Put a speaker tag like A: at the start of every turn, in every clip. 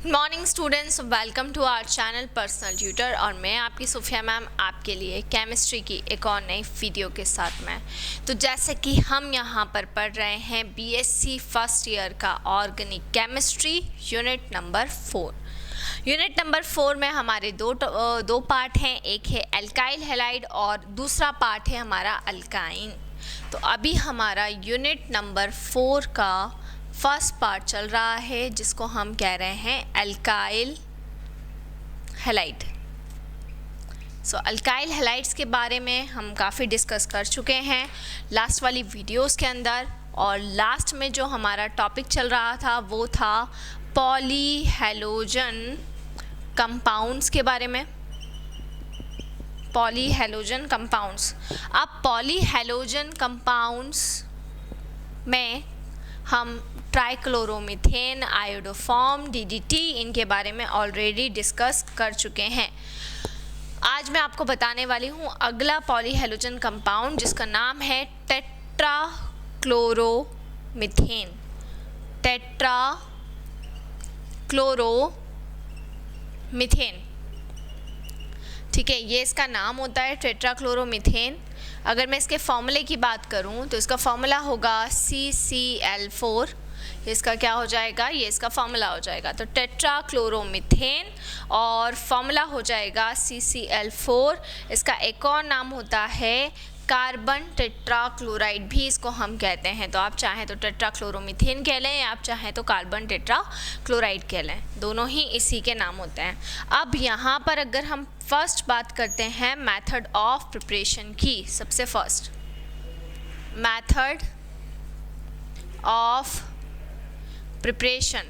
A: Morning students, welcome to our channel personal tutor. और मैं आपकी सुफिया मैम आपके लिए केमिस्ट्री की एक और नई वीडियो के साथ में। तो जैसे कि हम यहाँ पर पढ़ रहे हैं बीएससी फर्स्ट ईयर का organic chemistry unit number 4। Unit number 4 में हमारे दो पार्ट हैं, एक है एल्काइल हैलाइड और दूसरा पार्ट है हमारा अल्काइन। तो अभी हमारा यूनिट नंबर 4 का फर्स्ट पार्ट चल रहा है जिसको हम कह रहे हैं अल्काइल हैलाइड। अल्काइल हैलाइड्स के बारे में हम काफ़ी डिस्कस कर चुके हैं लास्ट वाली वीडियोस के अंदर। और लास्ट में जो हमारा टॉपिक चल रहा था वो था पॉलीहैलोजन कंपाउंड्स के बारे में। पॉलीहैलोजन कंपाउंड्स। अब पॉलीहैलोजन कंपाउंड्स में हम ट्राइक्लोरोमीथेन, आयोडोफॉर्म, डीडीटी इनके बारे में ऑलरेडी डिस्कस कर चुके हैं। आज मैं आपको बताने वाली हूँ अगला पॉलीहैलोजन कंपाउंड जिसका नाम है टेट्राक्लोरोमीथेन। टेट्राक्लोरोमीथेन, ठीक है, ये इसका नाम होता है टेट्राक्लोरोमीथेन। अगर मैं इसके फॉर्मूले की बात करूं तो इसका फॉर्मूला होगा CCl4। इसका क्या हो जाएगा, ये इसका फॉर्मूला हो जाएगा। तो टेट्राक्लोरोमीथेन और फॉर्मूला हो जाएगा CCl4। इसका एक और नाम होता है कार्बन टेट्राक्लोराइड भी इसको हम कहते हैं। तो आप चाहें तो टेट्राक्लोरोमीथेन कह लें या आप चाहें तो कार्बन टेट्राक्लोराइड कह लें, दोनों ही इसी के नाम होते हैं। अब यहाँ पर अगर हम फर्स्ट बात करते हैं मेथड ऑफ प्रिपरेशन की, सबसे फर्स्ट मेथड ऑफ प्रिपरेशन,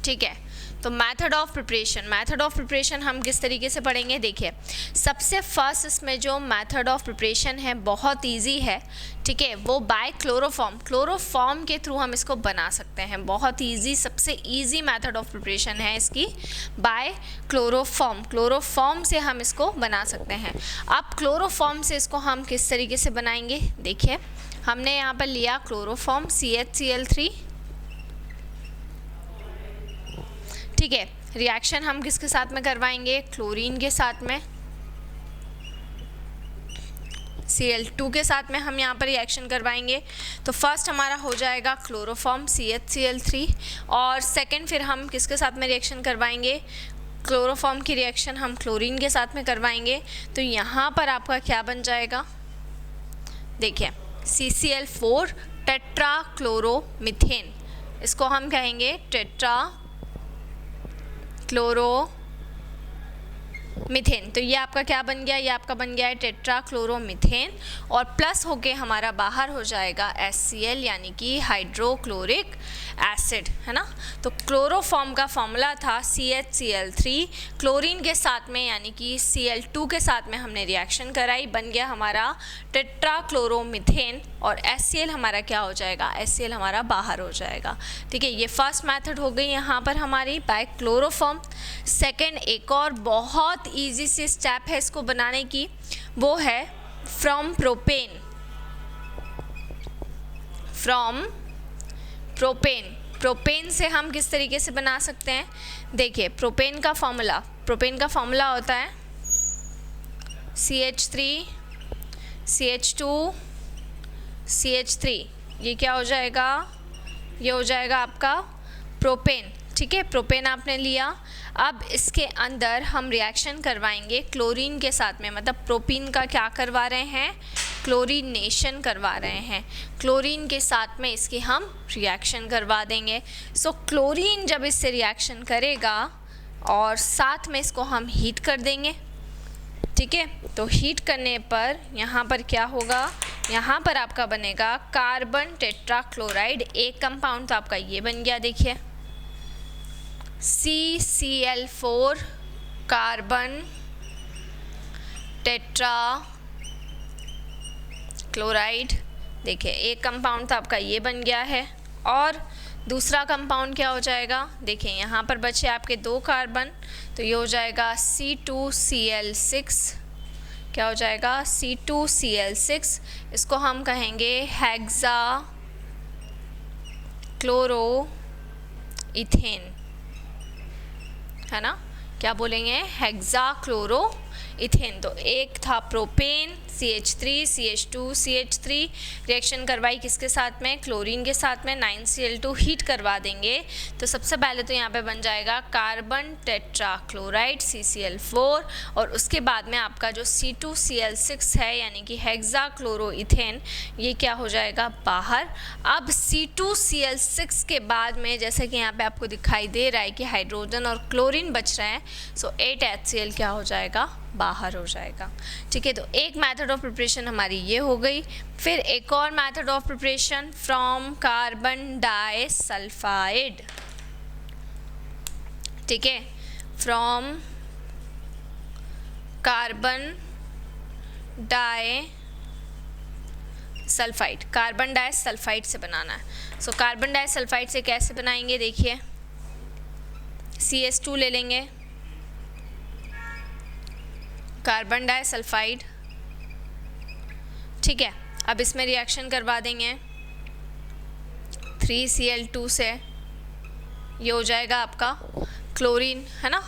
A: ठीक है। तो मेथड ऑफ प्रिपरेशन हम किस तरीके से पढ़ेंगे, देखिए सबसे फर्स्ट इसमें जो मेथड ऑफ प्रिपरेशन है बहुत इजी है, ठीक है। वो बाय क्लोरोफॉर्म के थ्रू हम इसको बना सकते हैं। बहुत इजी, सबसे इजी मेथड ऑफ प्रिपरेशन है इसकी बाय क्लोरोफॉर्म से हम इसको बना सकते हैं। अब क्लोरोफॉर्म से इसको हम किस तरीके से बनाएंगे, देखिए हमने यहाँ पर लिया क्लोरोफॉर्म CHCl3, ठीक है। रिएक्शन हम किसके साथ में करवाएंगे, क्लोरीन के साथ में, Cl2 के साथ में हम यहाँ पर रिएक्शन करवाएंगे। तो फर्स्ट हमारा हो जाएगा क्लोरोफॉर्म CHCl3 और सेकंड फिर हम किसके साथ में रिएक्शन करवाएंगे, क्लोरोफॉर्म की रिएक्शन हम क्लोरीन के साथ में करवाएंगे। तो यहाँ पर आपका क्या बन जाएगा, देखिए CCl4 टेट्राक्लोरोमीथेन, इसको हम कहेंगे टेट्राक्लोरोमीथेन। तो ये आपका क्या बन गया, ये आपका बन गया है टेट्राक्लोरोमीथेन और प्लस होके हमारा बाहर हो जाएगा HCl यानी कि हाइड्रोक्लोरिक एसिड, है ना। तो क्लोरोफॉर्म का फॉर्मूला था CHCl3, क्लोरीन के साथ में यानी कि Cl2 के साथ में हमने रिएक्शन कराई, बन गया हमारा टेट्राक्लोरोमीथेन और HCl हमारा क्या हो जाएगा, HCl हमारा बाहर हो जाएगा, ठीक है। ये फर्स्ट मेथड हो गई यहाँ पर हमारी बाय क्लोरोफॉर्म। सेकेंड एक और बहुत ईजी सी स्टेप है इसको बनाने की, वो है फ्रॉम प्रोपेन से हम किस तरीके से बना सकते हैं, देखिए प्रोपेन का फॉर्मूला होता है CH3 CH2 CH3। ये क्या हो जाएगा, ये हो जाएगा आपका प्रोपेन, ठीक है। प्रोपेन आपने लिया, अब इसके अंदर हम रिएक्शन करवाएंगे क्लोरीन के साथ में, मतलब प्रोपीन का क्या करवा रहे हैं, क्लोरीनेशन करवा रहे हैं। क्लोरीन के साथ में इसकी हम रिएक्शन करवा देंगे। क्लोरीन जब इससे रिएक्शन करेगा और साथ में इसको हम हीट कर देंगे, ठीक है। तो हीट करने पर यहाँ पर क्या होगा, यहाँ पर आपका बनेगा कार्बन टेट्राक्लोराइड। एक कंपाउंड तो आपका ये बन गया, देखिए CCl4 कार्बन टेट्राक्लोराइड, देखिए एक कंपाउंड तो आपका ये बन गया है। और दूसरा कंपाउंड क्या हो जाएगा, देखिए यहाँ पर बचे आपके 2 कार्बन, तो ये हो जाएगा C2Cl6, क्या हो जाएगा C2Cl6। इसको हम कहेंगे हेक्सा क्लोरो इथेन, है ना, क्या बोलेंगे, हेक्साक्लोरो इथेन। तो एक था propane CH3 CH2 CH3, reaction करवाई किसके साथ में, क्लोरीन के साथ में, 9Cl2 हीट करवा देंगे तो सबसे पहले तो यहाँ पे बन जाएगा कार्बन टेट्राक्लोराइड CCl4, और उसके बाद में आपका जो C2Cl6 है यानी कि हेक्साक्लोरोइथेन, ये क्या हो जाएगा बाहर। अब C2Cl6 के बाद में जैसे कि यहाँ पे आपको दिखाई दे रहा है कि हाइड्रोजन और क्लोरीन बच रहे हैं, सो 8HCl क्या हो जाएगा, बाहर हो जाएगा। ठीक है, तो एक मेथड ऑफ प्रिपरेशन हमारी ये हो गई। फिर एक और method of preparation from carbon disulphide, ठीक है, from carbon disulphide, carbon disulphide से बनाना है। सो कार्बन डाइसल्फाइड से कैसे बनाएंगे, देखिए CH2 ले लेंगे, कार्बन डाइसल्फाइड, ठीक है, अब इसमें रिएक्शन करवा देंगे 3Cl2 से, ये हो जाएगा आपका क्लोरीन, है ना।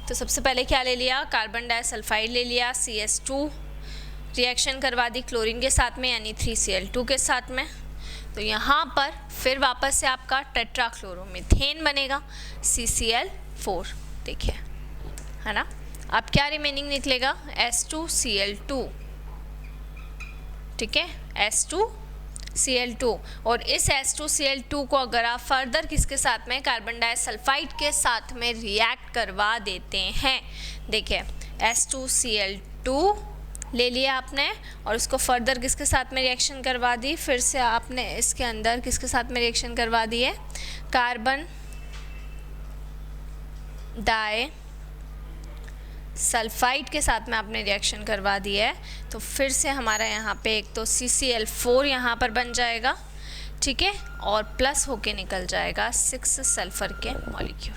A: तो सबसे पहले क्या ले लिया, कार्बन डाइसल्फाइड ले लिया, CH2 रिएक्शन करवा दी क्लोरीन के साथ में यानी 3Cl2 के साथ में, तो यहाँ पर फिर वापस से आपका टेट्राक्लोरोमीथेन बनेगा CCl4, देखिए, है ना। अब क्या रिमेनिंग निकलेगा, S2Cl2, ठीक है, S2Cl2, और इस S2Cl2 को अगर आप फर्दर किसके साथ में, कार्बन डाइसल्फाइड के साथ में रिएक्ट करवा देते हैं, देखिए S2Cl2 ले लिया आपने और उसको फर्दर किसके साथ में रिएक्शन करवा दी, फिर से आपने इसके अंदर किसके साथ में रिएक्शन करवा दी है, कार्बन डाइसल्फाइड के साथ में आपने रिएक्शन करवा दी है, तो फिर से हमारा यहाँ पे एक तो CCl4 यहाँ पर बन जाएगा, ठीक है, और प्लस होके निकल जाएगा 6 सल्फर के मॉलिक्यूल,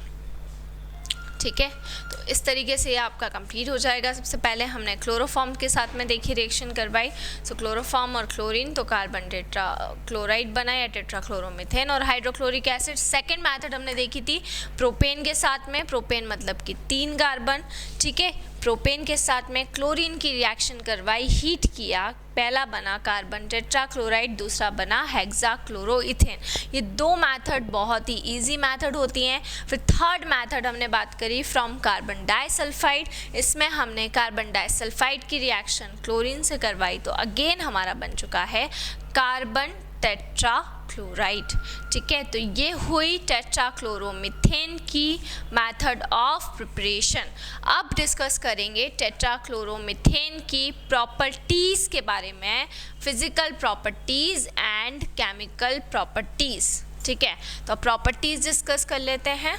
A: ठीक है। तो इस तरीके से ये आपका कंप्लीट हो जाएगा। सबसे पहले हमने क्लोरोफॉर्म के साथ में देखी रिएक्शन करवाई, सो क्लोरोफॉर्म और क्लोरीन, तो कार्बन टेट्राक्लोराइड बना या टेट्राक्लोरोमीथेन, और हाइड्रोक्लोरिक एसिड। सेकंड मेथड हमने देखी थी प्रोपेन के साथ में, प्रोपेन मतलब कि 3 कार्बन, ठीक है, प्रोपेन के साथ में क्लोरीन की रिएक्शन करवाई, हीट किया, पहला बना कार्बन टेट्राक्लोराइड, दूसरा बना हेक्साक्लोरोइथेन। ये 2 मेथड बहुत ही इजी मेथड होती हैं। फिर थर्ड मेथड हमने बात करी फ्रॉम कार्बन डाइसल्फाइड, इसमें हमने कार्बन डाइसल्फाइड की रिएक्शन क्लोरीन से करवाई, तो अगेन हमारा बन चुका है कार्बन टेट्राक्लोराइड, ठीक है। तो ये हुई टेट्राक्लोरोमीथेन की मेथड ऑफ प्रिपरेशन। अब डिस्कस करेंगे टेट्राक्लोरोमीथेन की प्रॉपर्टीज़ के बारे में, physical properties and chemical properties, ठीक है। तो प्रॉपर्टीज़ डिस्कस कर लेते हैं।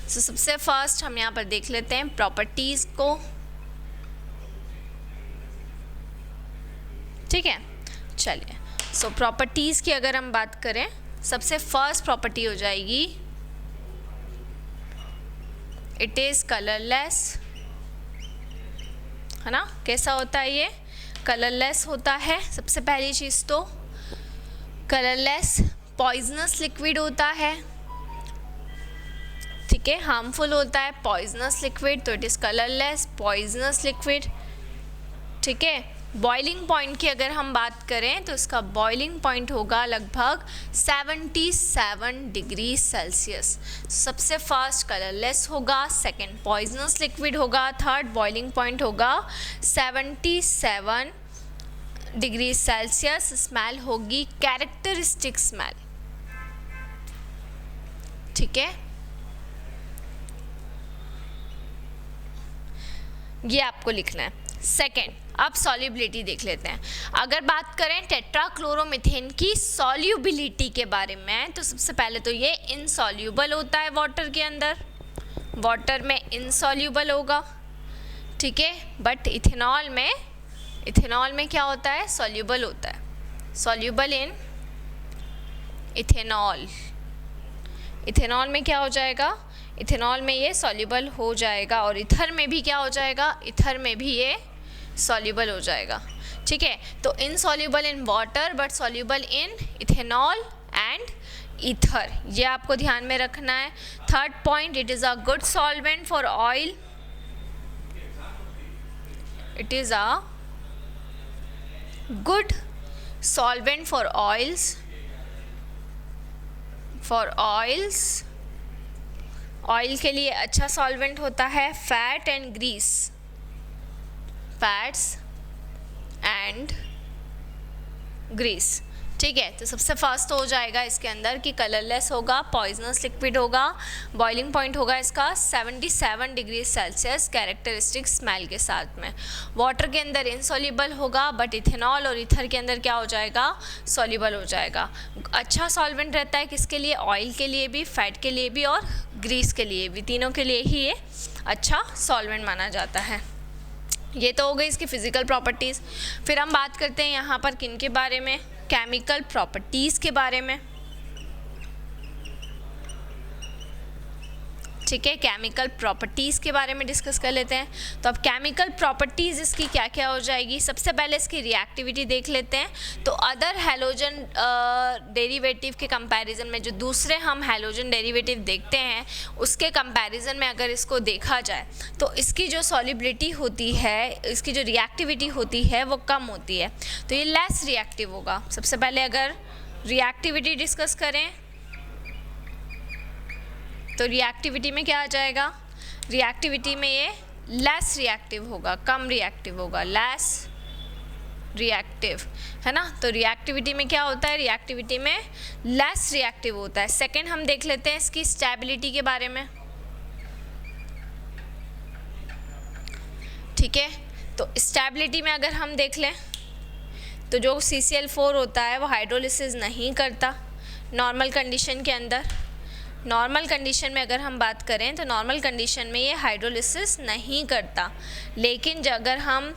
A: तो सबसे फर्स्ट हम यहाँ पर देख लेते हैं प्रॉपर्टीज़ को, ठीक है, चलिए। सो प्रॉपर्टीज़ की अगर हम बात करें, सबसे फर्स्ट प्रॉपर्टी हो जाएगी इट इज़ कलरलेस, है ना। कैसा होता है ये, कलरलेस होता है। सबसे पहली चीज़ तो कलरलेस पॉइजनस लिक्विड होता है, ठीक है, हार्मफुल होता है पॉइजनस लिक्विड, तो it is colourless poisonous liquid, ठीक है। बॉइलिंग पॉइंट की अगर हम बात करें तो इसका बॉइलिंग पॉइंट होगा लगभग 77 डिग्री सेल्सियस। सबसे फर्स्ट कलरलेस होगा, सेकंड पॉइजनस लिक्विड होगा, थर्ड बॉइलिंग पॉइंट होगा 77 डिग्री सेल्सियस। स्मेल होगी कैरेक्टरिस्टिक स्मेल, ठीक है, ये आपको लिखना है। सेकेंड, अब सॉल्युबिलिटी देख लेते हैं। अगर बात करें टेट्राक्लोरोमीथेन की सॉल्युबिलिटी के बारे में, तो सबसे पहले तो ये इनसॉल्युबल होता है वाटर के अंदर, वाटर में इनसॉल्युबल होगा, ठीक है, बट इथेनॉल में क्या होता है, सॉल्युबल होता है, सॉल्युबल इन इथेनॉल। इथेनॉल में क्या हो जाएगा, इथेनॉल में ये सॉल्युबल हो जाएगा, और ईथर में भी क्या हो जाएगा, ईथर में भी ये सॉल्युबल हो जाएगा, ठीक है। तो insoluble in water but soluble in ethanol and ether, ये आपको ध्यान में रखना है। Third point, it is a good solvent for oil, it is a good solvent for oils, oil के लिए अच्छा सॉल्वेंट होता है fat and grease, fats and grease. ठीक है, तो सबसे फर्स्ट हो जाएगा इसके अंदर कि कलरलेस होगा, पॉइजनस लिक्विड होगा, बॉइलिंग पॉइंट होगा इसका 77 डिग्री सेल्सियस कैरेक्टरिस्टिक स्मेल के साथ में। वाटर के अंदर इनसॉल्युबल होगा, बट इथेनॉल और ईथर के अंदर क्या हो जाएगा, सॉल्युबल हो जाएगा। अच्छा सॉल्वेंट रहता है किसके लिए, ऑयल के लिए भी, फैट के लिए भी और ग्रीस के लिए भी, तीनों के लिए ही ये अच्छा सॉल्वेंट माना जाता है। ये तो हो गई इसकी फिजिकल प्रॉपर्टीज़। फिर हम बात करते हैं यहाँ पर किन के बारे में, केमिकल प्रॉपर्टीज़ के बारे में। ठीक है, केमिकल प्रॉपर्टीज़ के बारे में डिस्कस कर लेते हैं। तो अब केमिकल प्रॉपर्टीज़ इसकी क्या क्या हो जाएगी, सबसे पहले इसकी रिएक्टिविटी देख लेते हैं। तो अदर हैलोजन डेरिवेटिव के कंपैरिजन में, जो दूसरे हम हैलोजन डेरिवेटिव देखते हैं उसके कंपैरिजन में अगर इसको देखा जाए तो इसकी जो सॉल्युबिलिटी होती है, इसकी जो रिएक्टिविटी होती है वो कम होती है, तो ये लेस रिएक्टिव होगा। सबसे पहले अगर रिएक्टिविटी डिस्कस करें तो रिएक्टिविटी में क्या आ जाएगा, रिएक्टिविटी में ये लेस रिएक्टिव होगा, कम रिएक्टिव होगा, लेस रिएक्टिव, है ना। तो रिएक्टिविटी में क्या होता है, रिएक्टिविटी में लेस रिएक्टिव होता है। सेकंड हम देख लेते हैं इसकी स्टेबिलिटी के बारे में। ठीक है, तो स्टेबिलिटी में अगर हम देख लें तो जो CCl4 होता है वो हाइड्रोलिसिस नहीं करता नॉर्मल कंडीशन के अंदर। नॉर्मल कंडीशन में अगर हम बात करें तो नॉर्मल कंडीशन में ये हाइड्रोलिसिस नहीं करता, लेकिन अगर हम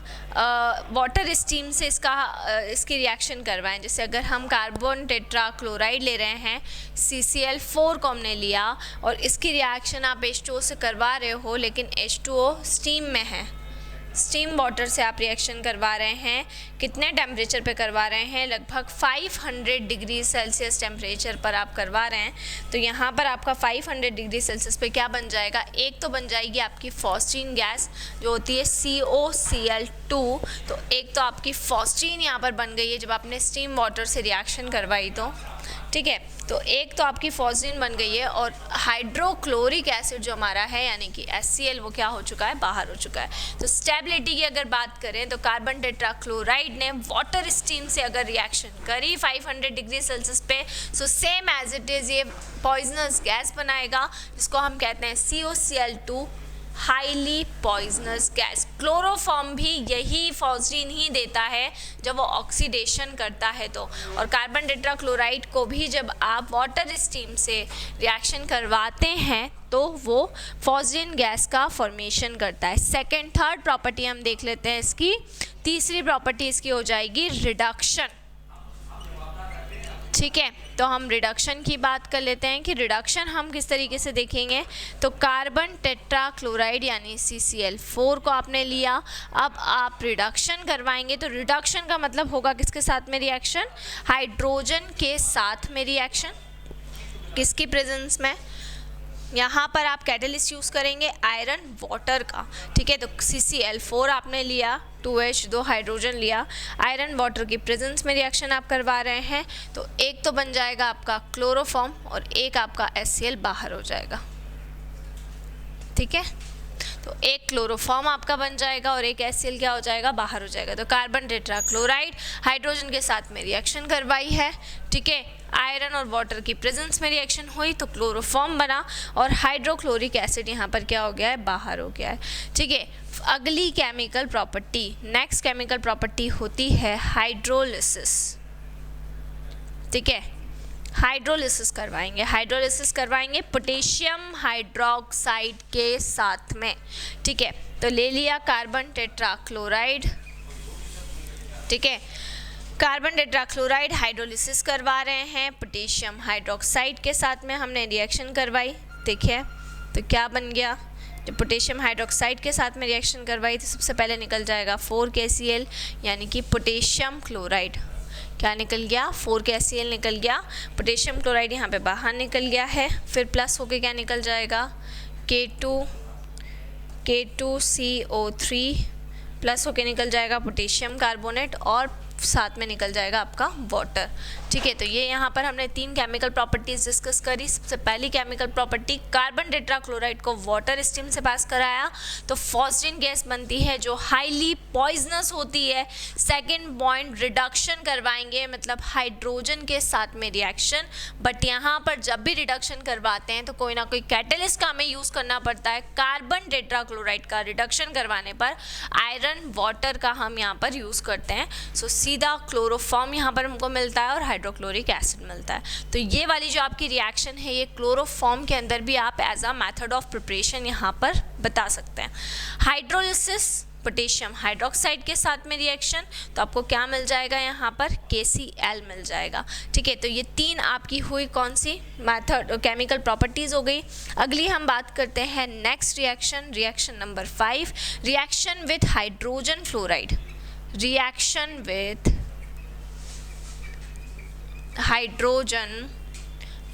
A: वाटर स्टीम से इसकी रिएक्शन करवाएं, जैसे अगर हम कार्बन टेट्रा क्लोराइड ले रहे हैं, CCl4 को हमने लिया और इसकी रिएक्शन आप H2O से करवा रहे हो, लेकिन H2O स्टीम में है, स्टीम वाटर से आप रिएक्शन करवा रहे हैं, कितने टेम्परेचर पे करवा रहे हैं, लगभग 500 डिग्री सेल्सियस टेम्परेचर पर आप करवा रहे हैं। तो यहाँ पर आपका 500 डिग्री सेल्सियस पे क्या बन जाएगा, एक तो बन जाएगी आपकी फॉस्टीन गैस जो होती है COCl2, तो एक तो आपकी फॉस्टीन यहाँ पर बन गई है जब आपने स्टीम वाटर से रिएक्शन करवाई तो। ठीक है, तो एक तो आपकी फॉस्फीन बन गई है और हाइड्रोक्लोरिक एसिड जो हमारा है यानी कि HCl वो क्या हो चुका है, बाहर हो चुका है। तो स्टेबिलिटी की अगर बात करें तो कार्बन टेट्राक्लोराइड ने वाटर स्टीम से अगर रिएक्शन करी 500 डिग्री सेल्सियस पे, so same as it is ये पॉइजनस गैस बनाएगा जिसको हम कहते हैं COCl2, highly poisonous gas. Chloroform भी यही फॉस्फीन ही देता है जब वो ऑक्सीडेशन करता है तो, और कार्बन टेट्राक्लोराइड को भी जब आप वाटर स्टीम से रिएक्शन करवाते हैं तो वो फॉस्फीन गैस का फॉर्मेशन करता है। सेकंड थर्ड प्रॉपर्टी हम देख लेते हैं इसकी। तीसरी प्रॉपर्टी इसकी हो जाएगी रिडक्शन। ठीक है, तो हम रिडक्शन की बात कर लेते हैं कि रिडक्शन हम किस तरीके से देखेंगे। तो कार्बन टेट्राक्लोराइड यानी CCl4 को आपने लिया, अब आप रिडक्शन करवाएंगे तो रिडक्शन का मतलब होगा किसके साथ में रिएक्शन, हाइड्रोजन के साथ में रिएक्शन, किसकी प्रेजेंस में, यहाँ पर आप कैटलिस्ट यूज़ करेंगे आयरन वाटर का। ठीक है, तो CCl4 आपने लिया, 2H2 हाइड्रोजन लिया, आयरन वाटर की प्रेजेंस में रिएक्शन आप करवा रहे हैं, तो एक तो बन जाएगा आपका क्लोरोफॉर्म और एक आपका HCl बाहर हो जाएगा। ठीक है, तो एक क्लोरोफॉर्म आपका बन जाएगा और एक HCl क्या हो जाएगा, बाहर हो जाएगा। तो कार्बन टेट्राक्लोराइड हाइड्रोजन के साथ में रिएक्शन करवाई है, ठीक है, आयरन और वाटर की प्रेजेंस में रिएक्शन हुई तो क्लोरोफॉर्म बना और हाइड्रोक्लोरिक एसिड यहाँ पर क्या हो गया है, बाहर हो गया है। ठीक है, अगली chemical property, next chemical property होती है हाइड्रोलिसिस। ठीक है, हाइड्रोलिसिस करवाएंगे पोटेशियम हाइड्रोक्साइड के साथ में। ठीक है, तो ले लिया कार्बन टेट्राक्लोराइड, ठीक है, कार्बन टेट्राक्लोराइड हाइड्रोलिसिस करवा रहे हैं पोटेशियम हाइड्रोक्साइड के साथ में, हमने रिएक्शन करवाई। देखिए तो क्या बन गया, जब पोटेशियम हाइड्रोक्साइड के साथ में रिएक्शन करवाई तो सबसे पहले निकल जाएगा 4KCl यानी कि पोटेशियम क्लोराइड। क्या निकल गया, 4 के HCl निकल गया, पोटेशियम क्लोराइड यहाँ पे बाहर निकल गया है, फिर प्लस होके क्या निकल जाएगा, K2CO3 प्लस होके निकल जाएगा पोटेशियम कार्बोनेट और साथ में निकल जाएगा आपका वाटर। ठीक है, तो ये यहाँ पर हमने 3 केमिकल प्रॉपर्टीज डिस्कस करी। सबसे पहली केमिकल प्रॉपर्टी, कार्बन टेट्राक्लोराइड को वाटर स्टीम से पास कराया तो फॉस्फेट गैस बनती है जो हाईली पॉइजनस होती है। सेकंड पॉइंट, रिडक्शन करवाएंगे, मतलब हाइड्रोजन के साथ में रिएक्शन, बट यहाँ पर जब भी रिडक्शन करवाते हैं तो कोई ना कोई कैटलिस्ट का हमें यूज़ करना पड़ता है। कार्बन टेट्राक्लोराइड का रिडक्शन करवाने पर आयरन वाटर का हम यहाँ पर यूज़ करते हैं। सो सीधा क्लोरोफॉर्म यहाँ पर हमको मिलता है और हाइड्रोक्लोरिक एसिड मिलता है। तो ये वाली जो आपकी रिएक्शन है ये क्लोरोफॉर्म के अंदर भी आप as a method of preparation यहाँ पर बता सकते हैं। हाइड्रोलिसिस, पोटेशियम हाइड्रोक्साइड के साथ में रिएक्शन, तो आपको क्या मिल जाएगा यहाँ पर, KCl मिल जाएगा। ठीक है, तो ये 3 आपकी हुई कौन सी मेथड, केमिकल प्रॉपर्टीज हो गई। अगली हम बात करते हैं next reaction, reaction number 5, reaction with hydrogen fluoride. Reaction with hydrogen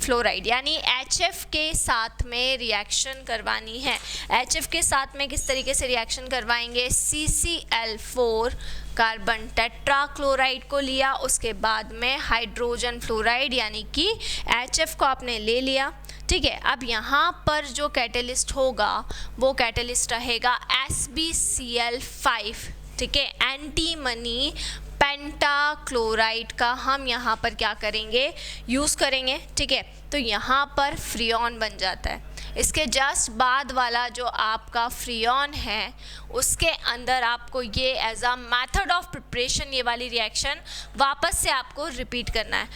A: fluoride यानी HF के साथ में रिएक्शन करवानी है। HF के साथ में किस तरीके से रिएक्शन करवाएंगे, CCl4 कार्बन टेट्राक्लोराइड को लिया, उसके बाद में हाइड्रोजन फ्लोराइड यानी कि HF को आपने ले लिया। ठीक है, अब यहाँ पर जो कैटलिस्ट होगा वो कैटलिस्ट रहेगा SbCl5। ठीक है, एंटीमनी पेंटाक्लोराइड का हम यहाँ पर क्या करेंगे, यूज़ करेंगे। ठीक है, तो यहाँ पर फ्रियॉन बन जाता है। इसके जस्ट बाद वाला जो आपका फ्रियॉन है उसके अंदर आपको ये as a method of preparation ये वाली रिएक्शन वापस से आपको रिपीट करना है।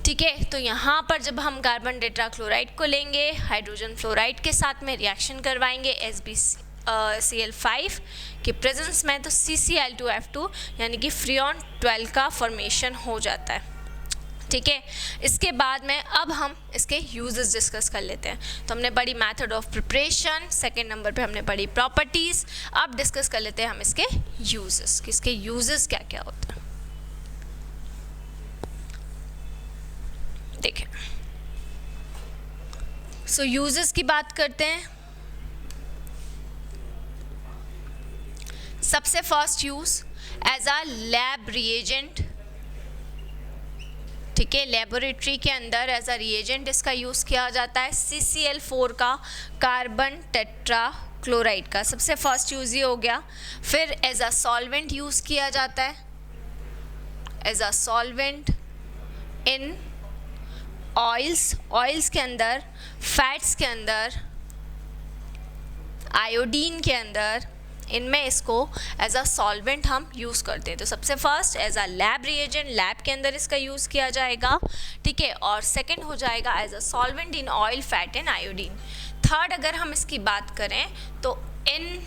A: ठीक है, तो यहाँ पर जब हम कार्बन टेट्राक्लोराइड को लेंगे, हाइड्रोजन फ्लोराइड के साथ में रिएक्शन करवाएंगे SbCl5 के प्रेजेंस में, तो CCl2F2 यानी कि फ्रियॉन 12 का फॉर्मेशन हो जाता है। ठीक है, इसके बाद में अब हम इसके यूजेस डिस्कस कर लेते हैं। तो हमने पढ़ी method of preparation, second number पे हमने पढ़ी प्रॉपर्टीज। अब डिस्कस कर लेते हैं हम इसके यूजेस, कि इसके यूजेस क्या क्या होते हैं। देखें, सो यूजेस की बात करते हैं। सबसे first use as a lab reagent. ठीक है, लेबोरेटरी के अंदर एज अ रिएजेंट इसका यूज़ किया जाता है। CCl4 का, कार्बन टेट्राक्लोराइड का, सबसे फर्स्ट यूज़ ये हो गया। फिर एज अ सॉल्वेंट यूज़ किया जाता है, as a solvent in oils, oils के अंदर, फैट्स के अंदर, आयोडीन के अंदर, इनमें इसको एज अ सॉल्वेंट हम यूज़ करते हैं। तो सबसे first as a lab reagent, lab के अंदर इसका यूज़ किया जाएगा। ठीक है, और सेकंड हो जाएगा as a solvent in oil, fat and iodine. Third अगर हम इसकी बात करें तो in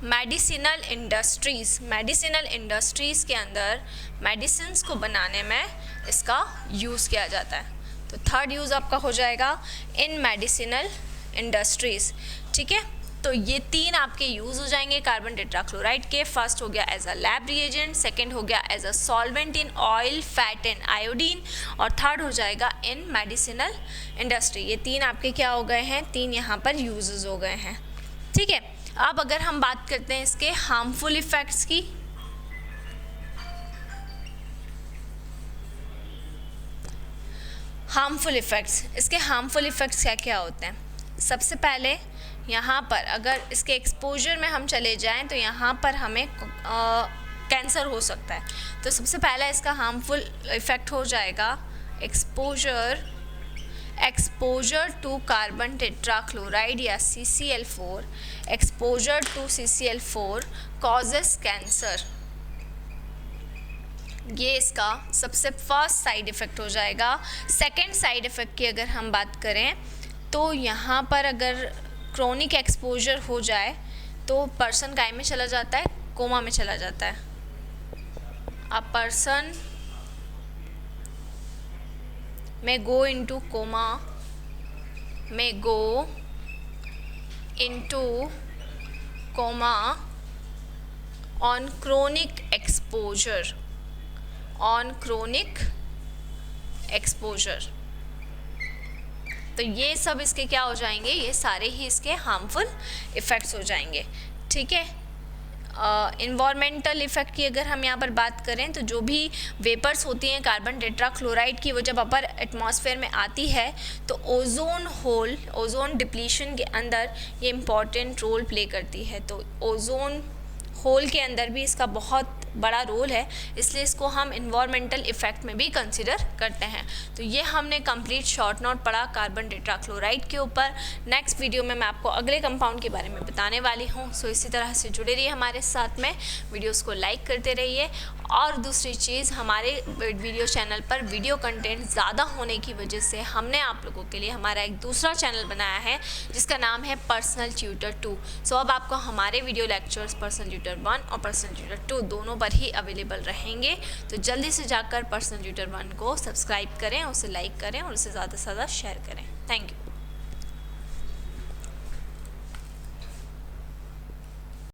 A: medicinal industries, medicinal industries के अंदर मेडिसिन्स को बनाने में इसका यूज़ किया जाता है। तो थर्ड यूज़ आपका हो जाएगा इन मेडिसिनल इंडस्ट्रीज़। ठीक है, तो ये 3 आपके यूज़ हो जाएंगे कार्बन टेट्राक्लोराइड के। फर्स्ट हो गया as a lab reagent, second हो गया as a solvent in oil, fat and iodine, और थर्ड हो जाएगा इन मेडिसिनल इंडस्ट्री। ये 3 आपके क्या हो गए हैं, 3 यहाँ पर यूजेस हो गए हैं। ठीक है, अब अगर हम बात करते हैं इसके हार्मफुल इफेक्ट्स की, हार्मफुल इफेक्ट्स, इसके हार्मफुल इफेक्ट्स क्या क्या होते हैं। सबसे पहले यहाँ पर अगर इसके एक्सपोजर में हम चले जाएं तो यहाँ पर हमें कैंसर हो सकता है। तो सबसे पहला इसका हार्मफुल इफ़ेक्ट हो जाएगा एक्सपोजर टू कार्बन टेट्राक्लोराइड या CCl4, exposure to CCl4 causes cancer. ये इसका सबसे फर्स्ट साइड इफ़ेक्ट हो जाएगा। सेकेंड साइड इफ़ेक्ट की अगर हम बात करें तो यहाँ पर अगर क्रोनिक एक्सपोजर हो जाए तो पर्सन काय में चला जाता है, कोमा में चला जाता है। अ पर्सन में गो इनटू कोमा, में go into coma on chronic exposure. On chronic exposure. तो ये सब इसके क्या हो जाएंगे, ये सारे ही इसके हार्मफुल इफ़ेक्ट्स हो जाएंगे। ठीक है, इन्वायरमेंटल इफ़ेक्ट की अगर हम यहाँ पर बात करें तो जो भी वेपर्स होती हैं कार्बन टेट्राक्लोराइड की, वो जब अपर एटमॉस्फेयर में आती है तो ओजोन होल, ओजोन डिप्लीशन के अंदर ये इम्पॉर्टेंट रोल प्ले करती है। तो ओजोन होल के अंदर भी इसका बहुत बड़ा रोल है, इसलिए इसको हम इन्वायरमेंटल इफ़ेक्ट में भी कंसिडर करते हैं। तो ये हमने कंप्लीट शॉर्ट नोट पढ़ा कार्बन टेट्राक्लोराइड के ऊपर। नेक्स्ट वीडियो में मैं आपको अगले कंपाउंड के बारे में बताने वाली हूँ। सो इसी तरह से जुड़े रहिए हमारे साथ में, वीडियोस को लाइक करते रहिए। और दूसरी चीज़, हमारे वीडियो चैनल पर वीडियो कंटेंट ज़्यादा होने की वजह से हमने आप लोगों के लिए हमारा एक दूसरा चैनल बनाया है जिसका नाम है पर्सनल ट्यूटर 2। सो अब आपको हमारे वीडियो लेक्चर्स पर्सनल ट्यूटर 1 और पर्सनल ट्यूटर 2 दोनों पर ही अवेलेबल रहेंगे। तो जल्दी से जाकर पर्सनल ट्यूटर 1 को सब्सक्राइब करें, उसे लाइक करें और उसे ज़्यादा से ज़्यादा शेयर करें। Thank you.